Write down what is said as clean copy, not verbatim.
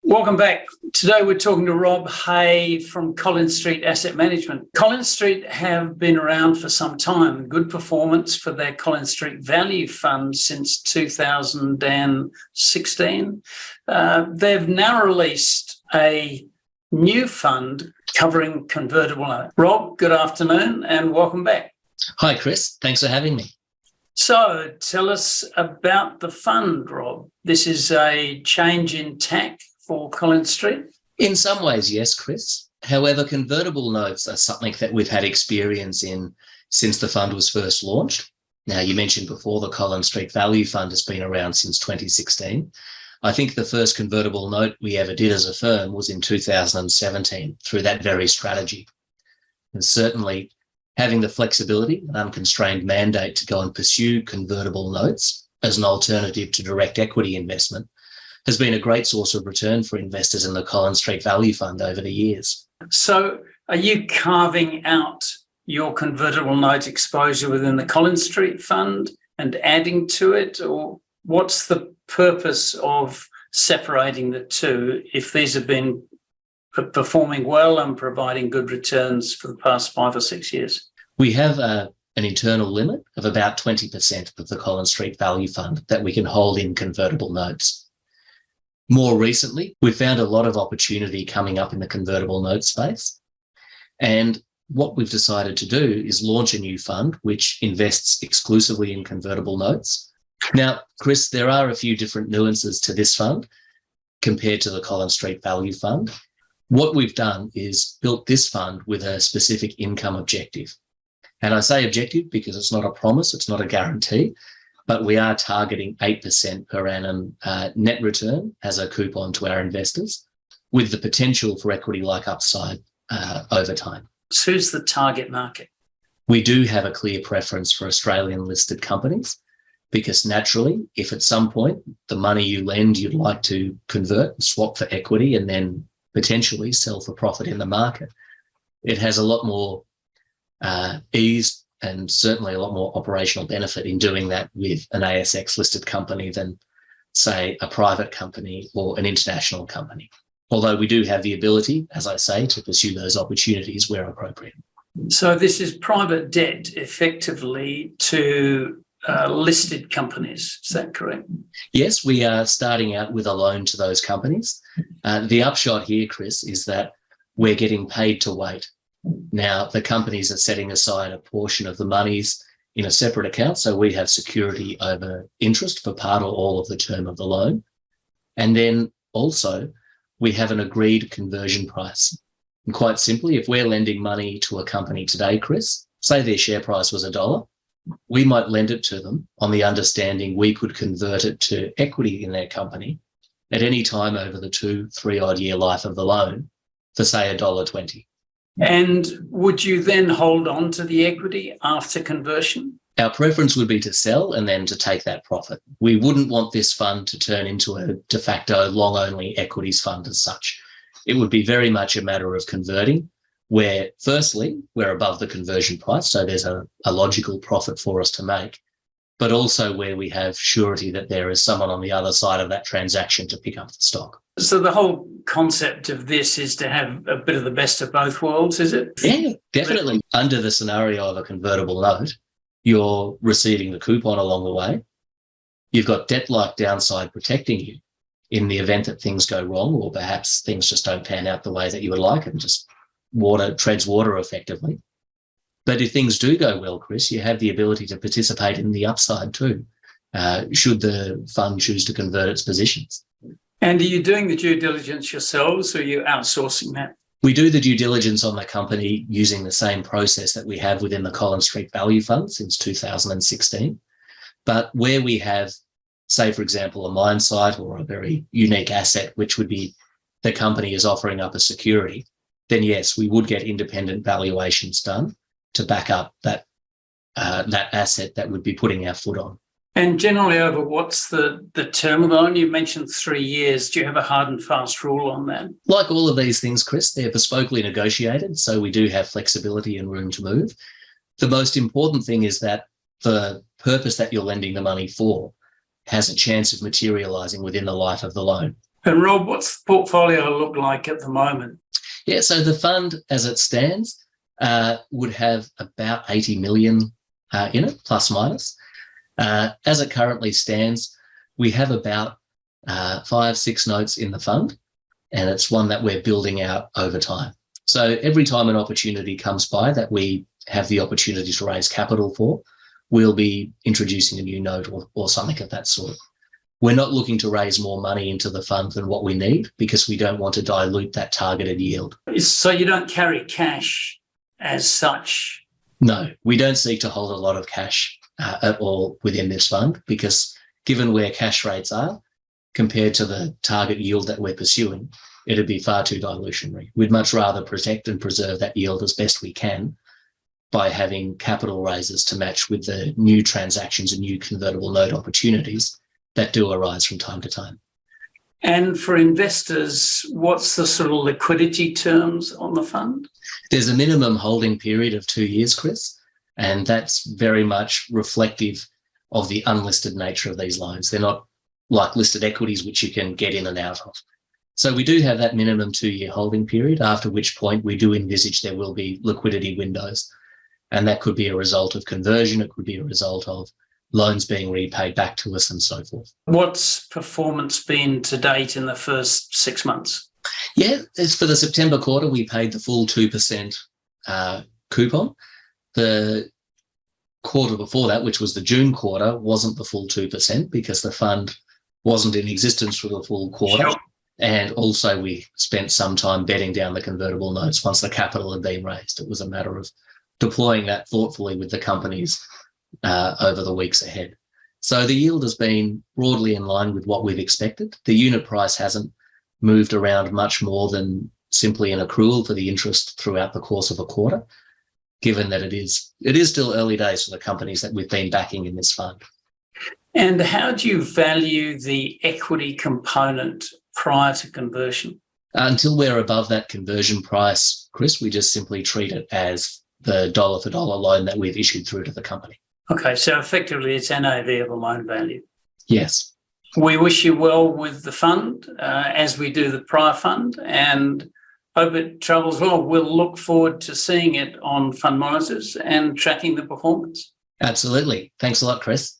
Welcome back. Today we're talking to Rob Hay from Collins Street Asset Management. Collins Street have been around for some time. Good performance for their Collins Street Value Fund since 2016. They've now released a new fund covering convertible note. Rob, good afternoon and welcome back. Hi, Chris. Thanks for having me. So tell us about the fund, Rob. This is a change in tack for Collins Street? In some ways, yes, Chris. However, convertible notes are something that we've had experience in since the fund was first launched. Now, you mentioned before the Collins Street Value Fund has been around since 2016. I think the first convertible note we ever did as a firm was in 2017 through that very strategy. And certainly having the flexibility and unconstrained mandate to go and pursue convertible notes as an alternative to direct equity investment has been a great source of return for investors in the Collins Street Value Fund over the years. So are you carving out your convertible note exposure within the Collins Street Fund and adding to it? Or what's the purpose of separating the two if these have been performing well and providing good returns for the past 5 or 6 years? We have an internal limit of about 20% of the Collins Street Value Fund that we can hold in convertible notes. More recently, we've found a lot of opportunity coming up in the convertible note space. And what we've decided to do is launch a new fund which invests exclusively in convertible notes. Now, Chris, there are a few different nuances to this fund compared to the Collins Street Value Fund. What we've done is built this fund with a specific income objective. And I say objective because it's not a promise, it's not a guarantee, but we are targeting 8% per annum net return as a coupon to our investors with the potential for equity-like upside over time. So who's the target market? We do have a clear preference for Australian-listed companies because naturally, if at some point the money you lend you'd like to convert and swap for equity and then potentially sell for profit in the market, it has a lot more ease and certainly a lot more operational benefit in doing that with an ASX-listed company than, say, a private company or an international company. Although we do have the ability, as I say, to pursue those opportunities where appropriate. So this is private debt effectively to listed companies, is that correct? Yes, we are starting out with a loan to those companies. The upshot here, Chris, is that we're getting paid to wait. Now, the companies are setting aside a portion of the monies in a separate account, so we have security over interest for part or all of the term of the loan. And then also, we have an agreed conversion price. And quite simply, if we're lending money to a company today, Chris, say their share price was $1, we might lend it to them on the understanding we could convert it to equity in their company at any time over the 2-3 odd year life of the loan for, say, $1.20. And would you then hold on to the equity after conversion? Our preference would be to sell and then to take that profit. We wouldn't want this fund to turn into a de facto long-only equities fund as such. It would be very much a matter of converting where, firstly, we're above the conversion price, so there's a logical profit for us to make, but also where we have surety that there is someone on the other side of that transaction to pick up the stock. So the whole concept of this is to have a bit of the best of both worlds, is it? Yeah, definitely. Under the scenario of a convertible note, you're receiving the coupon along the way. You've got debt-like downside protecting you in the event that things go wrong or perhaps things just don't pan out the way that you would like and just treads water effectively. But if things do go well, Chris, you have the ability to participate in the upside too, should the fund choose to convert its positions. And are you doing the due diligence yourselves or are you outsourcing that? We do the due diligence on the company using the same process that we have within the Collins Street Value Fund since 2016. But where we have, say, for example, a mine site or a very unique asset, which would be the company is offering up a security, then yes, we would get independent valuations done to back up that asset that would be putting our foot on. And generally over what's the term of the loan? You mentioned 3 years. Do you have a hard and fast rule on that? Like all of these things, Chris, they're bespokely negotiated, so we do have flexibility and room to move. The most important thing is that the purpose that you're lending the money for has a chance of materialising within the life of the loan. And Rob, what's the portfolio look like at the moment? Yeah, so the fund as it stands would have about 80 million in it, plus minus. As it currently stands, we have about 5-6 notes in the fund, and it's one that we're building out over time. So every time an opportunity comes by that we have the opportunity to raise capital for, we'll be introducing a new note or something of that sort. We're not looking to raise more money into the fund than what we need because we don't want to dilute that targeted yield. So you don't carry cash as such? No, we don't seek to hold a lot of cash at all within this fund because given where cash rates are compared to the target yield that we're pursuing, it'd be far too dilutionary. We'd much rather protect and preserve that yield as best we can by having capital raises to match with the new transactions and new convertible note opportunities that do arise from time to time. And for investors, what's the sort of liquidity terms on the fund? There's a minimum holding period of 2 years, Chris, and that's very much reflective of the unlisted nature of these loans. They're not like listed equities, which you can get in and out of. So we do have that minimum 2-year holding period, after which point we do envisage there will be liquidity windows. And that could be a result of conversion. It could be a result of loans being repaid back to us and so forth. What's performance been to date in the first 6 months? Yeah, it's for the September quarter, we paid the full 2% coupon. The quarter before that, which was the June quarter, wasn't the full 2% because the fund wasn't in existence for the full quarter. Sure. And also we spent some time bedding down the convertible notes once the capital had been raised. It was a matter of deploying that thoughtfully with the companies over the weeks ahead. So the yield has been broadly in line with what we've expected. The unit price hasn't moved around much more than simply an accrual for the interest throughout the course of a quarter, given that it is still early days for the companies that we've been backing in this fund. And how do you value the equity component prior to conversion? Until we're above that conversion price, Chris, we just simply treat it as the dollar-for-dollar loan that we've issued through to the company. Okay, so effectively it's NAV of the loan value. Yes. We wish you well with the fund as we do the prior fund, and hope it travels well. We'll look forward to seeing it on fund monitors and tracking the performance. Absolutely. Thanks a lot, Chris.